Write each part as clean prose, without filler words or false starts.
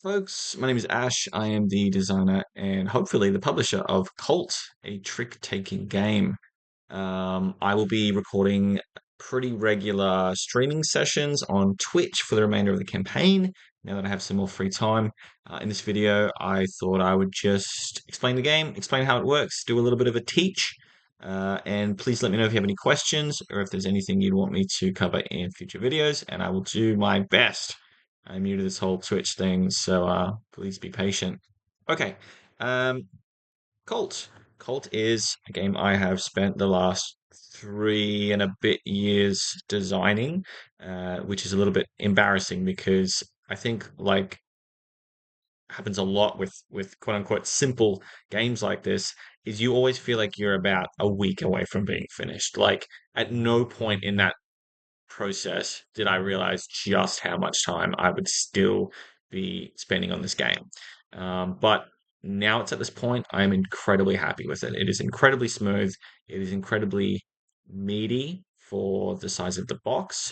Folks, my name is Ash. I am the designer and hopefully the publisher of Colt, a trick-taking game. I will be recording pretty regular streaming sessions on Twitch for the remainder of the campaign, now that I have some more free time. In this video, I thought I would just explain the game, explain how it works, do a little bit of a teach, and please let me know if you have any questions or if there's anything you'd want me to cover in future videos, and I will do my best. I'm new to this whole Twitch thing, so please be patient. Okay, um, Colt. Colt is a game I have spent the last three and a bit years designing, which is a little bit embarrassing because I think like happens a lot with quote unquote simple games like this is you always feel like you're about a week away from being finished. Like at no point in that process did I realize just how much time I would still be spending on this game. But now it's at this point, I am incredibly happy with it. It is incredibly smooth. It is incredibly meaty for the size of the box,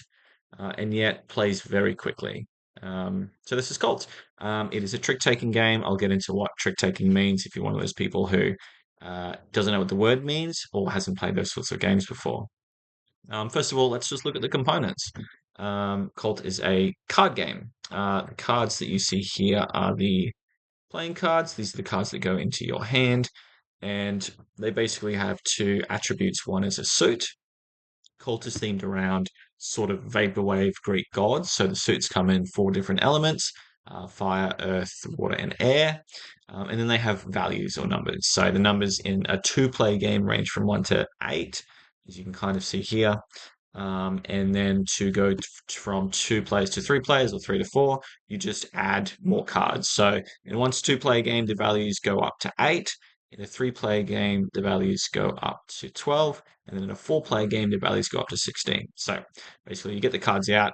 and yet plays very quickly. So this is Colt. It is a trick-taking game. I'll get into what trick-taking means if you're one of those people who doesn't know what the word means or hasn't played those sorts of games before. First of all, let's just look at the components. Colt is a card game. The cards that you see here are the playing cards. These are the cards that go into your hand, and they basically have two attributes. One is a suit. Colt is themed around sort of vaporwave Greek gods. So the suits come in four different elements: fire, earth, water, and air. And then they have values or numbers. So the numbers in a two-player game range from 1 to 8, as you can kind of see here. And then to go from 2 players to 3 players or 3 to 4, you just add more cards. So in a 1 to 2 player game, the values go up to 8. In a 3 player game, the values go up to 12. And then in a 4 player game, the values go up to 16. So basically, you get the cards out,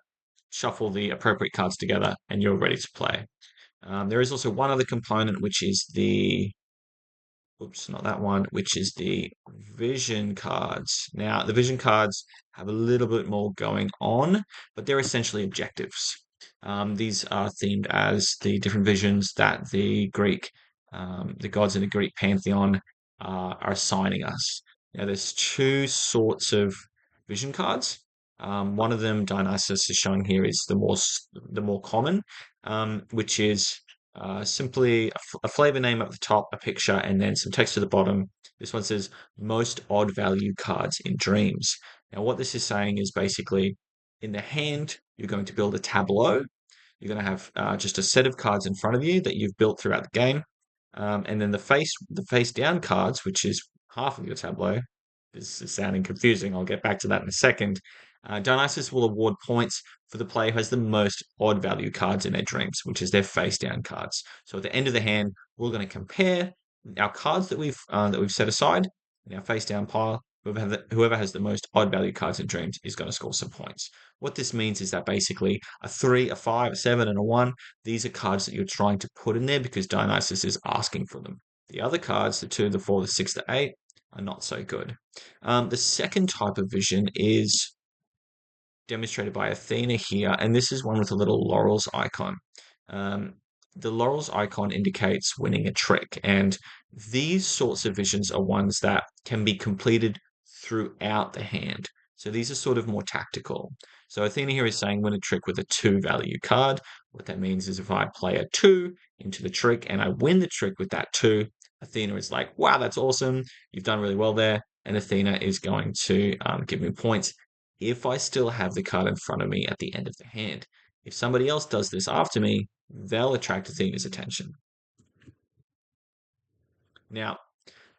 shuffle the appropriate cards together, and you're ready to play. There is also one other component, which is the oops, not that one, which is the vision cards. Now, the vision cards have a little bit more going on, but they're essentially objectives. These are themed as the different visions that the gods in the Greek pantheon are assigning us. Now, there's two sorts of vision cards. One of them, Dionysus, is showing here, is the more common, which is simply a flavor name at the top, a picture, and then some text at the bottom. This one says most odd value cards in dreams. Now, what this is saying is basically in the hand, you're going to build a tableau. You're going to have just a set of cards in front of you that you've built throughout the game. And then the face down cards, which is half of your tableau. This is sounding confusing. I'll get back to that in a second. Dionysus will award points for the player who has the most odd value cards in their dreams, which is their face down cards. So at the end of the hand, we're going to compare our cards that we've set aside in our face down pile. Whoever has the most odd value cards in dreams is going to score some points. What this means is that basically a 3, a 5, a 7, and a 1, these are cards that you're trying to put in there because Dionysus is asking for them. The other cards, the 2, the 4, the 6, the 8, are not so good. The second type of vision is demonstrated by Athena here, and this is one with a little laurels icon. Um, the laurels icon indicates winning a trick, and these sorts of visions are ones that can be completed throughout the hand. So these are sort of more tactical. So Athena here is saying win a trick with a 2 value card. What that means is if I play a 2 into the trick and I win the trick with that 2, Athena is like, wow, that's awesome. You've done really well there. And Athena is going to give me points if I still have the card in front of me at the end of the hand. If somebody else does this after me, they'll attract Athena's attention. Now,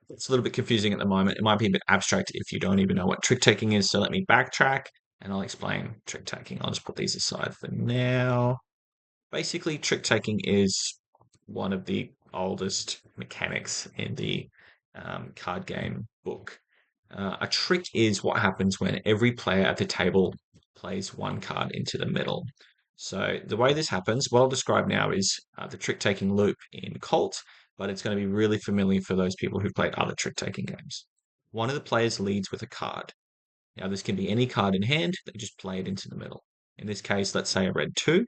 it's a little bit confusing at the moment. It might be a bit abstract if you don't even know what trick taking is. So let me backtrack and I'll explain trick taking. I'll just put these aside for now. Basically, trick taking is one of the oldest mechanics in the card game book. A trick is what happens when every player at the table plays one card into the middle. So the way this happens, what I'll describe now is the trick-taking loop in Colt, but it's going to be really familiar for those people who've played other trick-taking games. One of the players leads with a card. Now, this can be any card in hand, they just play it into the middle. In this case, let's say a red 2.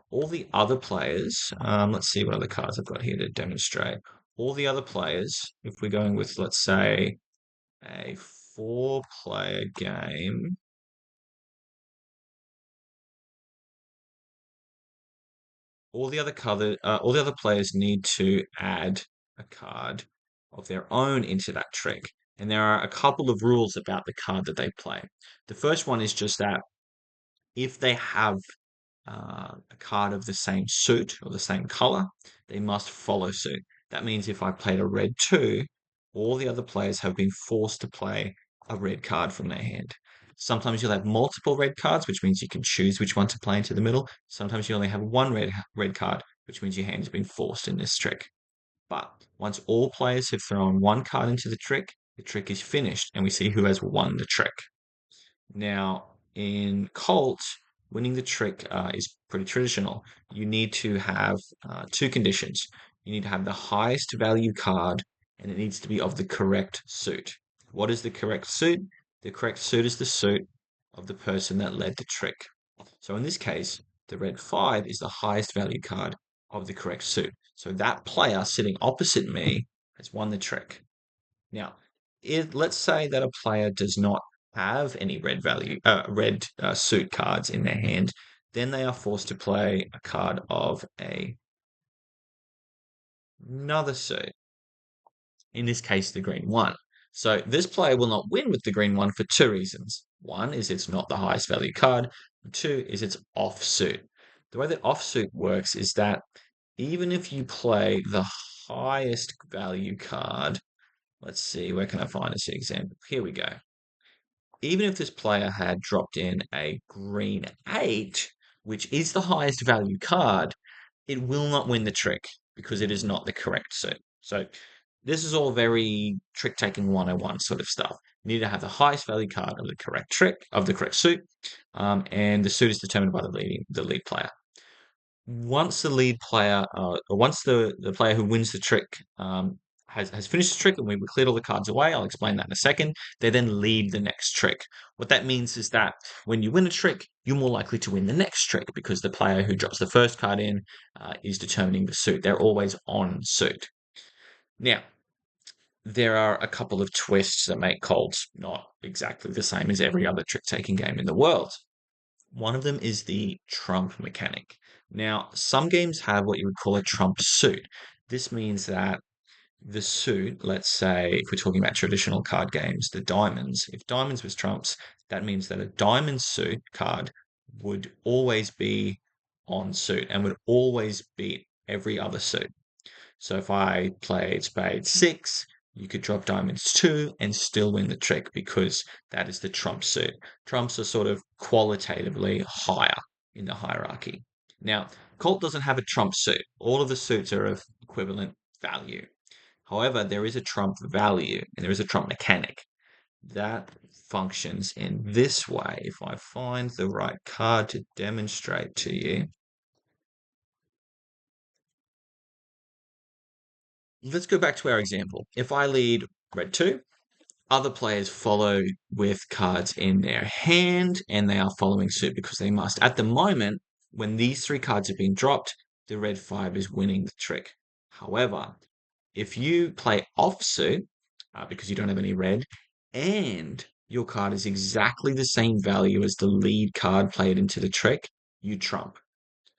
All the other players, let's see what other cards I've got here to demonstrate. All the other players, if we're going with, let's say, a four-player game, all the other players need to add a card of their own into that trick. And there are a couple of rules about the card that they play. The first one is just that if they have a card of the same suit or the same color, they must follow suit. That means if I played a red two, all the other players have been forced to play a red card from their hand. Sometimes you'll have multiple red cards, which means you can choose which one to play into the middle. Sometimes you only have one red card, which means your hand has been forced in this trick. But once all players have thrown one card into the trick is finished, and we see who has won the trick. Now, in Colt, winning the trick is pretty traditional. You need to have two conditions. You need to have the highest value card, and it needs to be of the correct suit. What is the correct suit? The correct suit is the suit of the person that led the trick. So in this case, the red 5 is the highest value card of the correct suit. So that player sitting opposite me has won the trick. Now, let's say that a player does not have any red suit cards in their hand, then they are forced to play a card of another suit. In this case, the green one. So this player will not win with the green one for two reasons. One is it's not the highest value card. And two is it's offsuit. The way that offsuit works is that even if you play the highest value card, let's see, where can I find this example? Here we go. Even if this player had dropped in a green 8, which is the highest value card, it will not win the trick because it is not the correct suit. So this is all very trick taking 101 sort of stuff. You need to have the highest value card of the correct trick, of the correct suit, and the suit is determined by the lead player. Once the lead player, or once the player who wins the trick has finished the trick and we've cleared all the cards away, I'll explain that in a second. They then lead the next trick. What that means is that when you win a trick, you're more likely to win the next trick because the player who drops the first card in is determining the suit. They're always on suit. Now, there are a couple of twists that make Colts not exactly the same as every other trick taking game in the world. One of them is the trump mechanic. Now, some games have what you would call a trump suit. This means that the suit, let's say, if we're talking about traditional card games, the diamonds, if diamonds was trumps, that means that a diamond suit card would always be on suit and would always beat every other suit. So if I played spade 6, you could drop diamonds 2 and still win the trick because that is the trump suit. Trumps are sort of qualitatively higher in the hierarchy. Now, Colt doesn't have a trump suit. All of the suits are of equivalent value. However, there is a trump value and there is a trump mechanic that functions in this way. If I find the right card to demonstrate to you, let's go back to our example. If I lead red 2, other players follow with cards in their hand and they are following suit because they must. At the moment, when these three cards have been dropped, the red 5 is winning the trick. However, if you play offsuit, because you don't have any red, and your card is exactly the same value as the lead card played into the trick, you trump.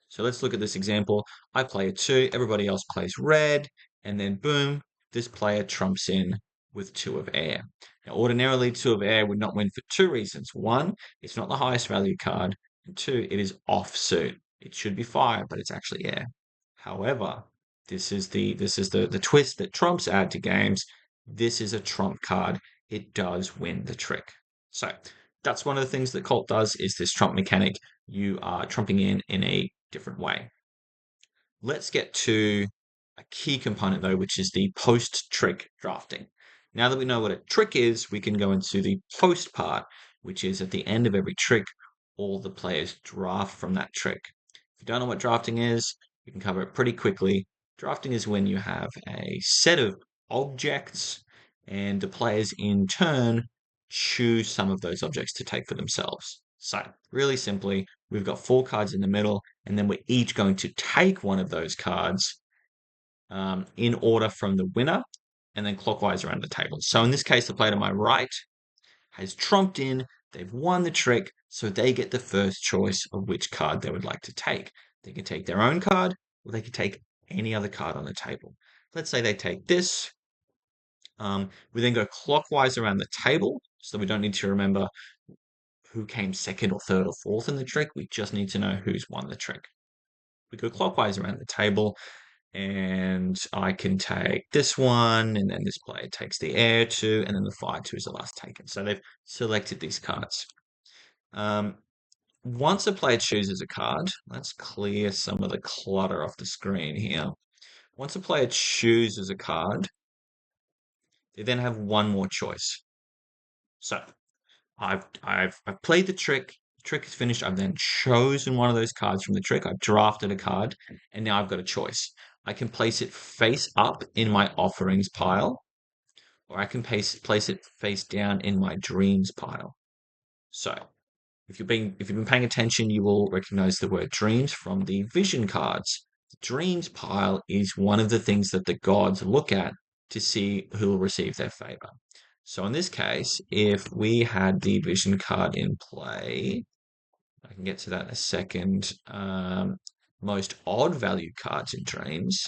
So let's look at this example. I play a 2, everybody else plays red, and then boom, this player trumps in with 2 of air. Now, ordinarily, 2 of air would not win for two reasons. One, it's not the highest value card, and two, it is offsuit. It should be fire, but it's actually air. However, this is the twist that trumps add to games. This is a trump card. It does win the trick. So that's one of the things that Colt does is this trump mechanic. You are trumping in a different way. Let's get to a key component though, which is the post-trick drafting. Now that we know what a trick is, we can go into the post part, which is at the end of every trick, all the players draft from that trick. If you don't know what drafting is, we can cover it pretty quickly. Drafting is when you have a set of objects and the players in turn choose some of those objects to take for themselves. So, really simply, We've got four cards in the middle, and then we're each going to take one of those cards in order from the winner and then clockwise around the table. So in this case, the player to my right has trumped in, they've won the trick, so they get the first choice of which card they would like to take. They can take their own card, or they can take any other card on the table. Let's say they take this. We then go clockwise around the table, so we don't need to remember who came second or third or fourth in the trick. We just need to know who's won the trick. We go clockwise around the table, and I can take this one, and then this player takes the heir two, and then the fire two is the last taken. So they've selected these cards. Once a player chooses a card, let's clear some of the clutter off the screen here. Once a player chooses a card, they then have one more choice. So I've played the trick. The trick is finished. I've then chosen one of those cards from the trick. I've drafted a card, and now I've got a choice. I can place it face up in my offerings pile, or I can place it face down in my dreams pile. So if you've been paying attention, you will recognize the word dreams from the vision cards. The dreams pile is one of the things that the gods look at to see who will receive their favor. So in this case, if we had the vision card in play, I can get to that in a second. Most odd value cards in dreams.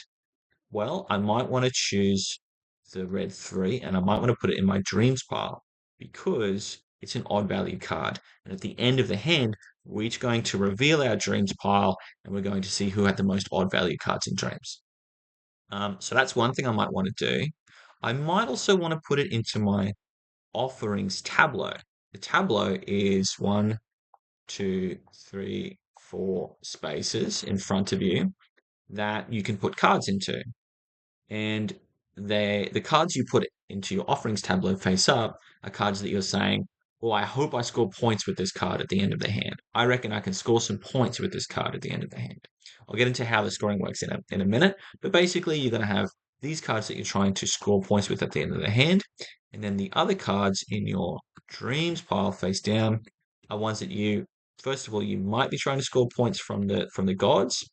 Well, I might want to choose the red three, and I might want to put it in my dreams pile because it's an odd value card. And at the end of the hand, we're each going to reveal our dreams pile, and we're going to see who had the most odd value cards in dreams. So that's one thing I might want to do. I might also want to put it into my offerings tableau. The tableau is 1, 2, 3, 4 spaces in front of you that you can put cards into. And the cards you put into your offerings tableau face up are cards that you're saying, "Oh, I hope I score points with this card at the end of the hand. I reckon I can score some points with this card at the end of the hand." I'll get into how the scoring works in a minute, but basically you're going to have these cards that you're trying to score points with at the end of the hand, and then the other cards in your dreams pile face down are ones that you, first of all, you might be trying to score points from the gods.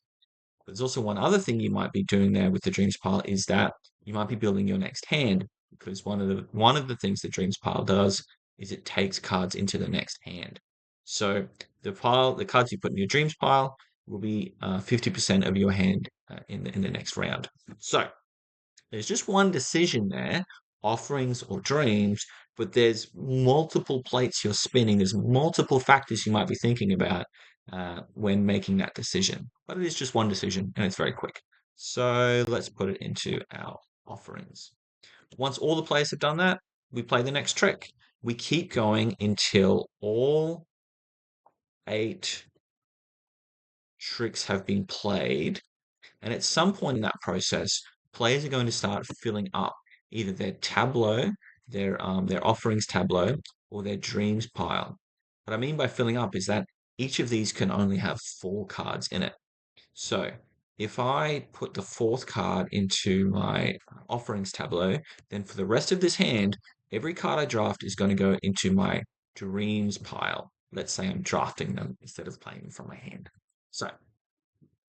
There's also one other thing you might be doing there with the dreams pile is that you might be building your next hand, because one of the things the dreams pile does is it takes cards into the next hand. So the cards you put in your dreams pile will be 50% of your hand in the next round. So there's just one decision there, offerings or dreams, but there's multiple plates you're spinning. There's multiple factors you might be thinking about when making that decision. But it is just one decision, and it's very quick. So let's put it into our offerings. Once all the players have done that, we play the next trick. We keep going until all 8 tricks have been played. And at some point in that process, players are going to start filling up either their tableau, their offerings tableau, or their dreams pile. What I mean by filling up is that each of these can only have 4 cards in it. So if I put the 4th card into my offerings tableau, then for the rest of this hand, every card I draft is going to go into my dreams pile. Let's say I'm drafting them instead of playing them from my hand. So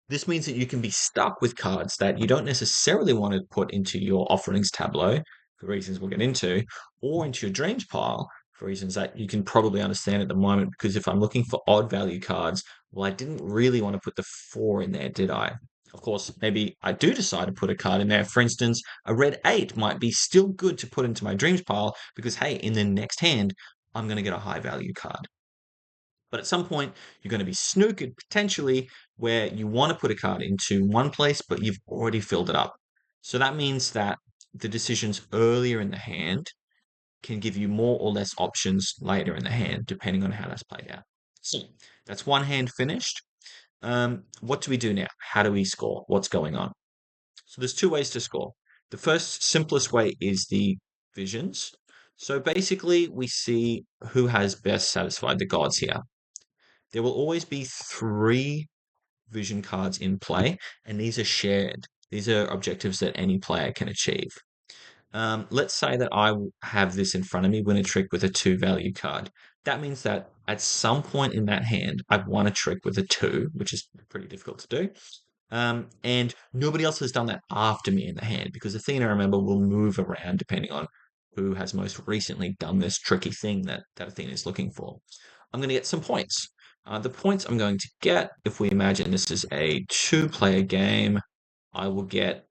this means that you can be stuck with cards that you don't necessarily want to put into your offerings tableau for reasons we'll get into, or into your dreams pile for reasons that you can probably understand at the moment. Because if I'm looking for odd value cards, well, I didn't really want to put the 4 in there, did I? Of course, maybe I do decide to put a card in there. For instance, a red 8 might be still good to put into my dreams pile because, hey, in the next hand, I'm going to get a high value card. But at some point, you're going to be snookered potentially where you want to put a card into one place, but you've already filled it up. So that means that the decisions earlier in the hand can give you more or less options later in the hand, depending on how that's played out. So that's one hand finished. What do we do now? How do we score? What's going on? So there's 2 ways to score. The first simplest way is the visions. So basically, we see who has best satisfied the gods here. There will always be 3 vision cards in play, and these are shared. These are objectives that any player can achieve. Let's say that I have this in front of me, win a trick with a 2 value card. That means that at some point in that hand, I've won a trick with a two, which is pretty difficult to do. And nobody else has done that after me in the hand because Athena, remember, will move around depending on who has most recently done this tricky thing that Athena is looking for. I'm going to get some points. The points I'm going to get, if we imagine this is a two-player game, I will get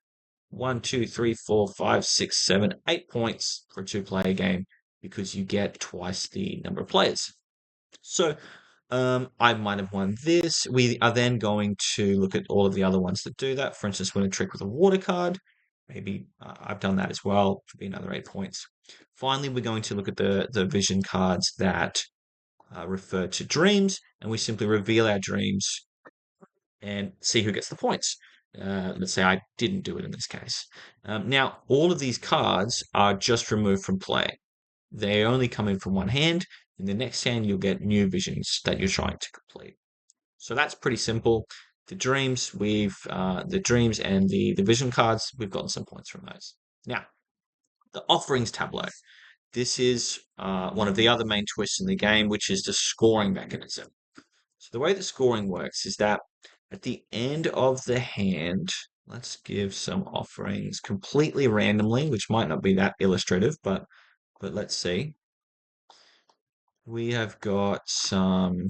1, 2, 3, 4, 5, 6, 7, 8 points for a two-player game because you get twice the number of players. So I might have won this. We are then going to look at all of the other ones that do that. For instance, win a trick with a water card. Maybe I've done that as well. Could be another 8 points. Finally, we're going to look at the vision cards that refer to dreams, and we simply reveal our dreams and see who gets the points. Let's say I didn't do it in this case. Now, all of these cards are just removed from play. They only come in from one hand. In the next hand, you'll get new visions that you're trying to complete. So that's pretty simple. The dreams and the vision cards, we've gotten some points from those. Now, the offerings tableau. This is one of the other main twists in the game, which is the scoring mechanism. So the way the scoring works is that at the end of the hand, let's give some offerings completely randomly, which might not be that illustrative, but let's see. We have got some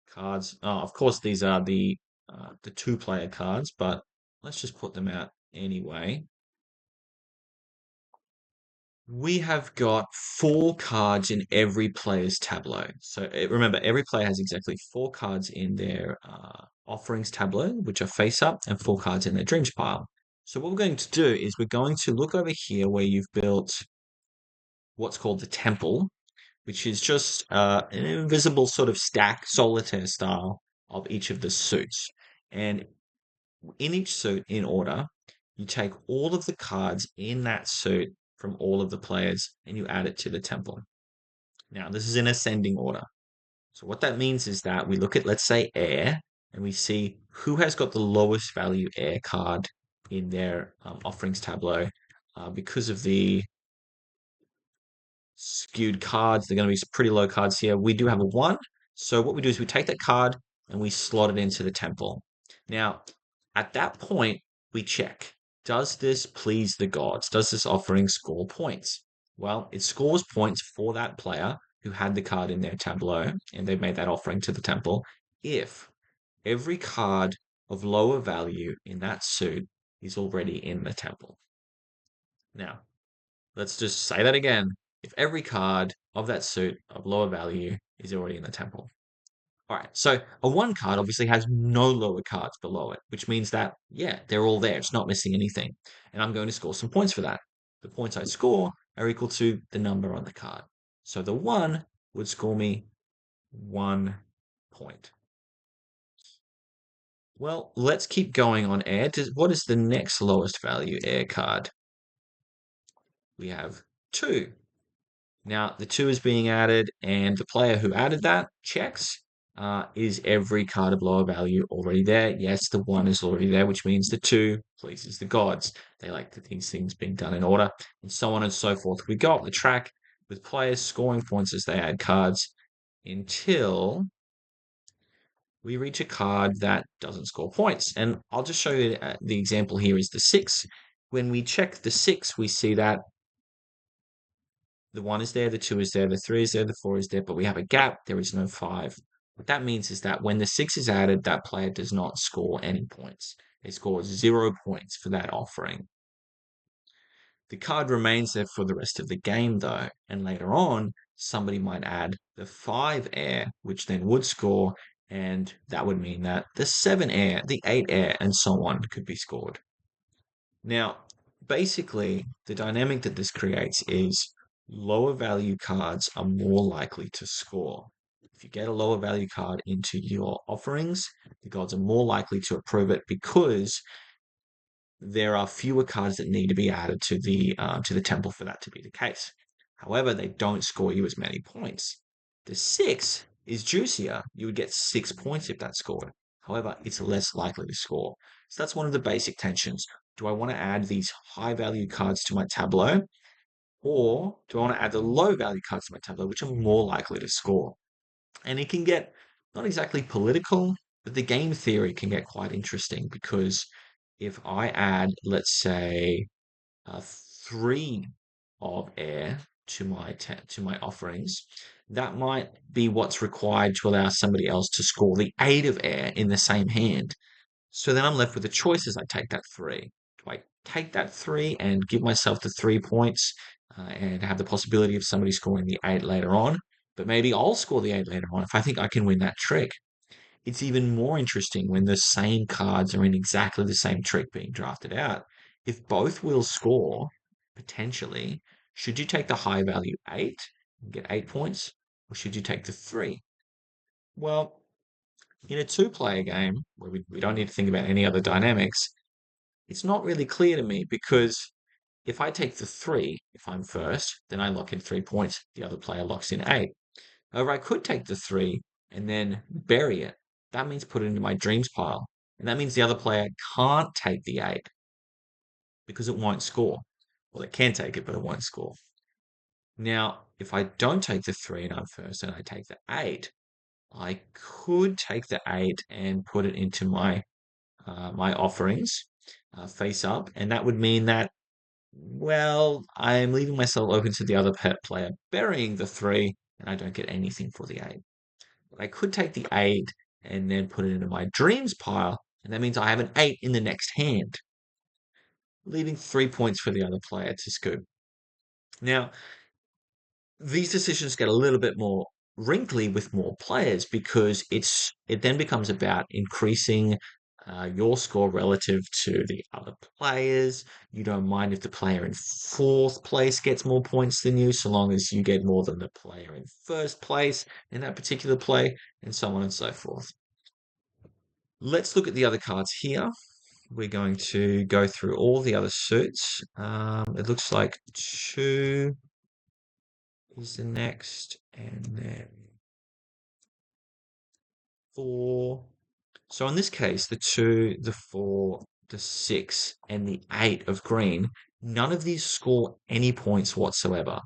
cards. Oh, of course, these are the two-player cards, but let's just put them out anyway. We have got 4 cards in every player's tableau. So remember, every player has exactly 4 cards in their offerings tableau, which are face up, and 4 cards in their dreams pile. So what we're going to do is we're going to look over here where you've built what's called the temple, which is just an invisible sort of stack, solitaire style, of each of the suits. And in each suit, in order, you take all of the cards in that suit from all of the players and you add it to the temple. Now, this is in ascending order. So, what that means is that we look at, let's say, air, and we see who has got the lowest value air card in their offerings tableau because of the skewed cards. They're going to be pretty low cards here. We do have a 1. So what we do is we take that card and we slot it into the temple. Now, at that point, we check. Does this please the gods? Does this offering score points? Well, it scores points for that player who had the card in their tableau and they've made that offering to the temple if every card of lower value in that suit is already in the temple. Now, let's just say that again. If every card of that suit of lower value is already in the temple. All right, so a 1 card obviously has no lower cards below it, which means that, yeah, they're all there. It's not missing anything. And I'm going to score some points for that. The points I score are equal to the number on the card. So the 1 would score me 1 point. Well, let's keep going on air. What is the next lowest value air card? We have 2. Now, the 2 is being added, and the player who added that checks. Is every card of lower value already there? Yes, the 1 is already there, which means the 2 pleases the gods. They like these things being done in order, and so on and so forth. We go up the track with players scoring points as they add cards until we reach a card that doesn't score points. And I'll just show you the example here is the 6. When we check the 6, we see that the 1 is there, the 2 is there, the 3 is there, the 4 is there, but we have a gap. There is no 5. What that means is that when the 6 is added, that player does not score any points. They score 0 points for that offering. The card remains there for the rest of the game, though, and later on, somebody might add the 5 air, which then would score, and that would mean that the 7 air, the 8 air, and so on could be scored. Now, basically, the dynamic that this creates is lower value cards are more likely to score. If you get a lower value card into your offerings, the gods are more likely to approve it because there are fewer cards that need to be added to the temple for that to be the case. However, they don't score you as many points. The 6 is juicier. You would get 6 points if that's scored. However, it's less likely to score. So that's one of the basic tensions. Do I want to add these high value cards to my tableau? Or do I want to add the low value cards to my tableau, which are more likely to score? And it can get not exactly political, but the game theory can get quite interesting because if I add, let's say, uh, three of air to my offerings, that might be what's required to allow somebody else to score the eight of air in the same hand. So then I'm left with the choices. I take that three. Do I take that three and give myself the 3 points and have the possibility of somebody scoring the eight later on? But maybe I'll score the eight later on if I think I can win that trick. It's even more interesting when the same cards are in exactly the same trick being drafted out. If both will score, potentially, should you take the high value eight and get 8 points, or should you take the three? Well, in a two-player game where we don't need to think about any other dynamics, it's not really clear to me because if I take the three, if I'm first, then I lock in 3 points. The other player locks in eight. Or I could take the three and then bury it. That means put it into my dreams pile. And that means the other player can't take the eight because it won't score. Well, it can take it, but it won't score. Now, if I don't take the three and I'm first and I take the eight, I could take the eight and put it into my offerings face up, and that would mean that, well, I'm leaving myself open to the other pet player burying the three, and I don't get anything for the eight. But I could take the eight and then put it into my dreams pile, and that means I have an eight in the next hand, leaving 3 points for the other player to scoop. Now, these decisions get a little bit more wrinkly with more players because it then becomes about increasing your score relative to the other players. You don't mind if the player in fourth place gets more points than you, so long as you get more than the player in first place in that particular play, and so on and so forth. Let's look at the other cards here. We're going to go through all the other suits. It looks like two is the next, and then four. So in this case, the two, the four, the six, and the eight of green, none of these score any points whatsoever.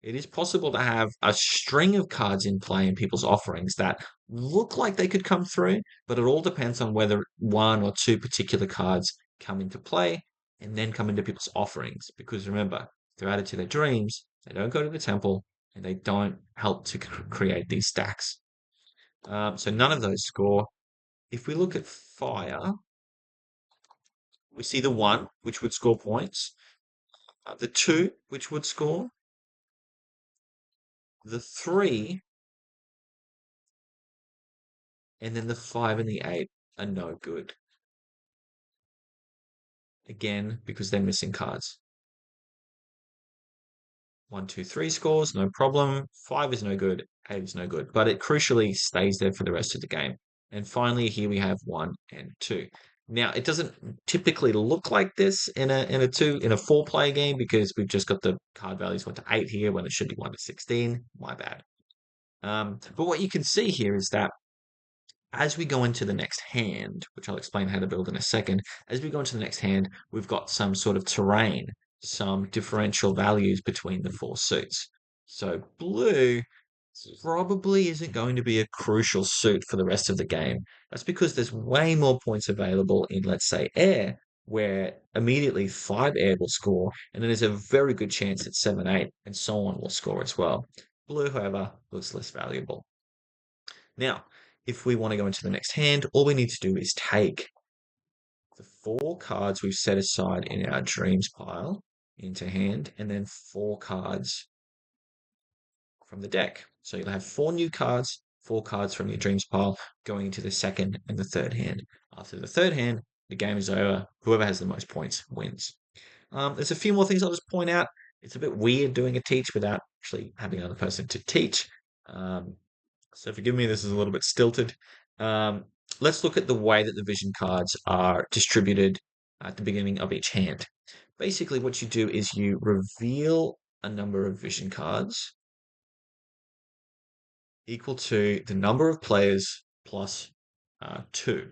It is possible to have a string of cards in play in people's offerings that look like they could come through, but it all depends on whether one or two particular cards come into play and then come into people's offerings. Because remember, they're added to their dreams, they don't go to the temple, and they don't help to create these stacks. So none of those score. If we look at fire, we see the one, which would score points, the two, which would score, the three, and then the five and the eight are no good. Again, because they're missing cards. 1, 2, 3 scores, no problem. 5 is no good. 8 is no good. But it crucially stays there for the rest of the game. And finally, here we have 1 and 2. Now, it doesn't typically look like this in a four-player game because we've just got the card values 1 to 8 here when it should be 1 to 16. My bad. But what you can see here is that as we go into the next hand, which I'll explain how to build in a second, as we go into the next hand, we've got some sort of terrain, some differential values between the four suits. So blue probably isn't going to be a crucial suit for the rest of the game. That's because there's way more points available in, let's say, air, where immediately 5 air will score, and then there's a very good chance that 7, 8, and so on will score as well. Blue, however, looks less valuable. Now, if we want to go into the next hand, all we need to do is take the 4 cards we've set aside in our dreams pile into hand, and then 4 cards from the deck. So you'll have 4 new cards, 4 cards from your dreams pile going into the second and the third hand. After the third hand, the game is over. Whoever has the most points wins. There's a few more things I'll just point out. It's a bit weird doing a teach without actually having another person to teach. Um, so forgive me, this is a little bit stilted. Um, let's look at the way that the vision cards are distributed at the beginning of each hand. Basically, what you do is you reveal a number of vision cards equal to the number of players plus 2.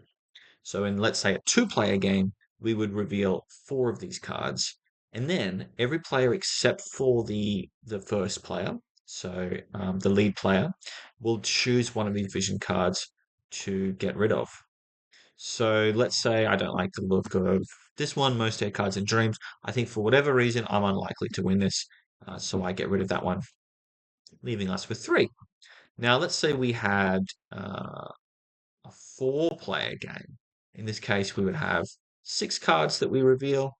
So in, let's say, a two-player game, we would reveal 4 of these cards. And then every player except for the first player, so the lead player, will choose one of these vision cards to get rid of. So let's say I don't like the look of this one, most air cards and dreams. I think for whatever reason I'm unlikely to win this, so I get rid of that one, leaving us with three. Now let's say we had a four-player game. In this case, we would have six cards that we reveal,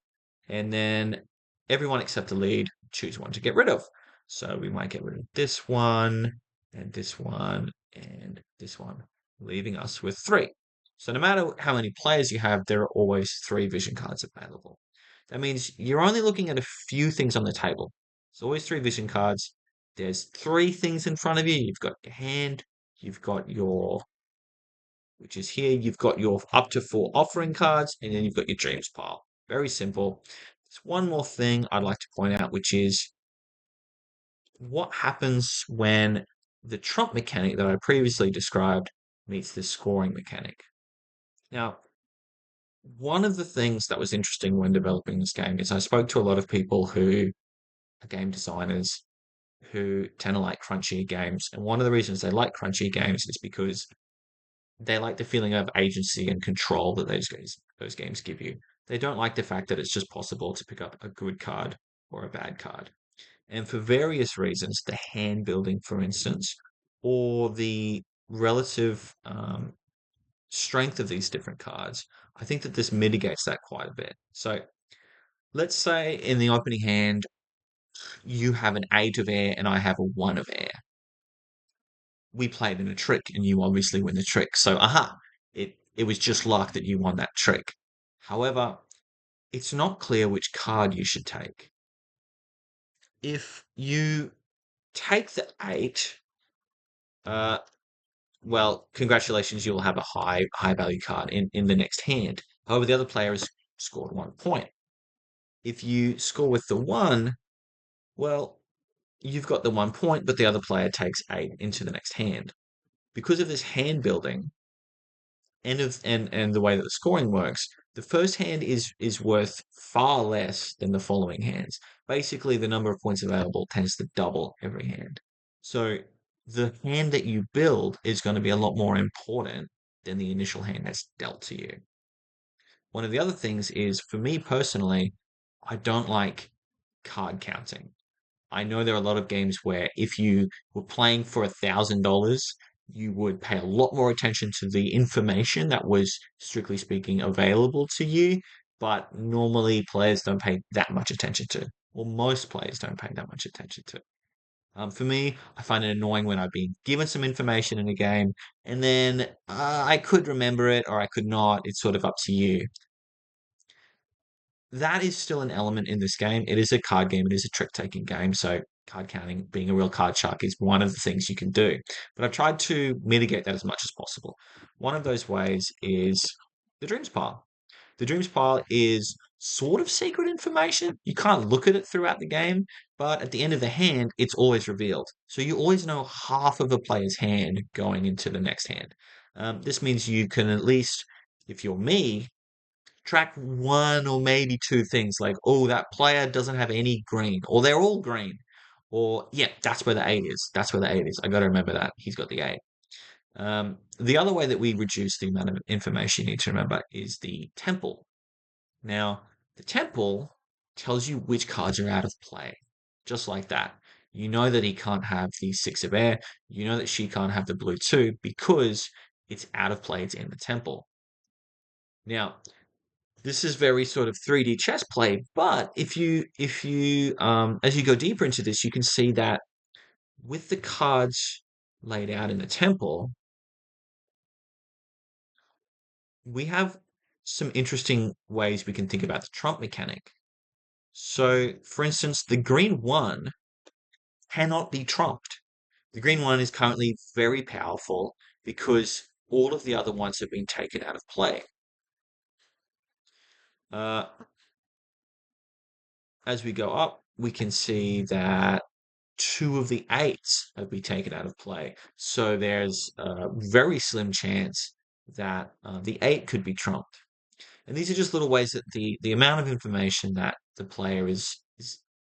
and then everyone except the lead choose one to get rid of. So we might get rid of this one, and this one, and this one, leaving us with three. So no matter how many players you have, there are always three vision cards available. That means you're only looking at a few things on the table. There's always three vision cards. There's three things in front of you. You've got your hand, you've got your which is here. You've got your up to four offering cards, and then you've got your dreams pile. Very simple. There's one more thing I'd like to point out, which is what happens when the trump mechanic that I previously described meets the scoring mechanic. Now, one of the things that was interesting when developing this game is I spoke to a lot of people who are game designers who tend to like crunchy games. And one of the reasons they like crunchy games is because they like the feeling of agency and control that those games give you. They don't like the fact that it's just possible to pick up a good card or a bad card. And for various reasons, the hand building, for instance, or the relative strength of these different cards, I think that this mitigates that quite a bit. So let's say in the opening hand, you have an eight of air and I have a one of air. We played in a trick and you obviously win the trick. So, aha, it was just luck that you won that trick. However, it's not clear which card you should take. If you take the eight, uh, well, congratulations, you'll have a high value card in the next hand. However, the other player has scored 1 point. If you score with the one, well, you've got the 1 point, but the other player takes eight into the next hand. Because of this hand building, and the way that the scoring works, the first hand is worth far less than the following hands. Basically, the number of points available tends to double every hand. So the hand that you build is going to be a lot more important than the initial hand that's dealt to you. One of the other things is, for me personally, I don't like card counting. I know there are a lot of games where if you were playing for $1,000, you would pay a lot more attention to the information that was, strictly speaking, available to you. But normally players don't pay that much attention to, or most players don't pay that much attention to. For me, I find it annoying when I've been given some information in a game and then I could remember it or I could not. It's sort of up to you. That is still an element in this game. It is a card game. It is a trick-taking game. So card counting, being a real card shark, is one of the things you can do. But I've tried to mitigate that as much as possible. One of those ways is the dreams pile. The dreams pile is sort of secret information. You can't look at it throughout the game, but at the end of the hand, it's always revealed. So you always know half of a player's hand going into the next hand. This means you can at least, if you're me, track one or maybe two things like, oh, that player doesn't have any green, or they're all green, or yeah, that's where the eight is. That's where the eight is. I got to remember that he's got the eight. The other way that we reduce the amount of information you need to remember is the temple. Now, the temple tells you which cards are out of play, just like that. You know that he can't have the six of air. You know that she can't have the blue two because it's out of play. It's in the temple. Now, this is very sort of 3D chess play, but if you as you go deeper into this, you can see that with the cards laid out in the temple, we have some interesting ways we can think about the trump mechanic. So, for instance, the green one cannot be trumped. The green one is currently very powerful because all of the other ones have been taken out of play. Uh, as we go up, we can see that two of the eights have been taken out of play. So there's a very slim chance that the eight could be trumped. And these are just little ways that the amount of information that the player is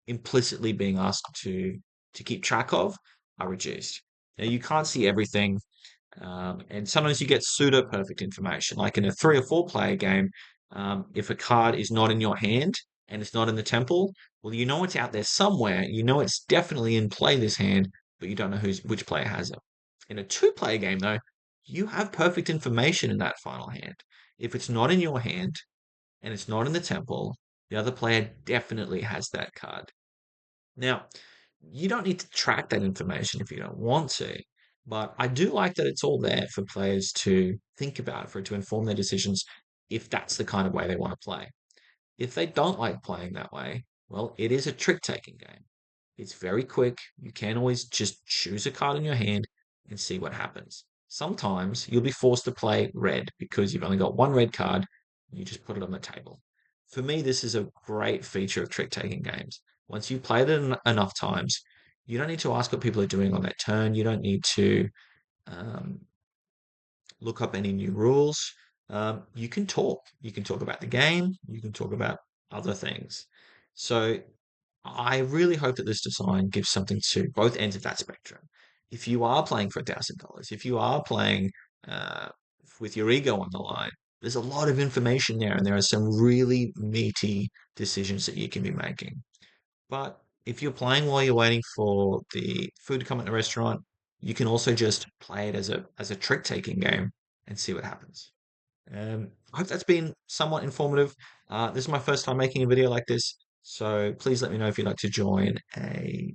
implicitly being asked to keep track of are reduced. Now you can't see everything, and sometimes you get pseudo perfect information. Like in a 3 or 4 player game, if a card is not in your hand and it's not in the temple, well, you know it's out there somewhere. You know it's definitely in play this hand, but you don't know which player has it. In a 2 player game, though, you have perfect information in that final hand. If it's not in your hand and it's not in the temple, the other player definitely has that card. Now, you don't need to track that information if you don't want to, but I do like that it's all there for players to think about, for it to inform their decisions if that's the kind of way they want to play. If they don't like playing that way, well, it is a trick taking game. It's very quick. You can always just choose a card in your hand and see what happens. Sometimes you'll be forced to play red because you've only got one red card. You just put it on the table. For me, this is a great feature of trick taking games. Once you've played it enough times, you don't need to ask what people are doing on that turn. You don't need to um, look up any new rules. You can talk. You can talk about the game. You can talk about other things. So I really hope that this design gives something to both ends of that spectrum. If you are playing for $1,000, if you are playing uh, with your ego on the line, there's a lot of information there, and there are some really meaty decisions that you can be making. But if you're playing while you're waiting for the food to come at the restaurant, you can also just play it as a trick taking game and see what happens. I hope that's been somewhat informative. This is my first time making a video like this, so please let me know if you'd like to join a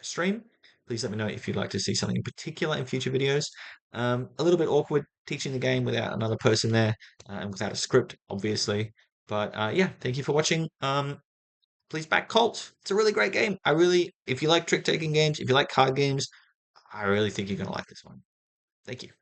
stream. Please let me know if you'd like to see something in particular in future videos. A little bit awkward teaching the game without another person there and without a script, obviously. But yeah, thank you for watching. Please back Colt. It's a really great game. If you like trick taking games, if you like card games, I really think you're going to like this one. Thank you.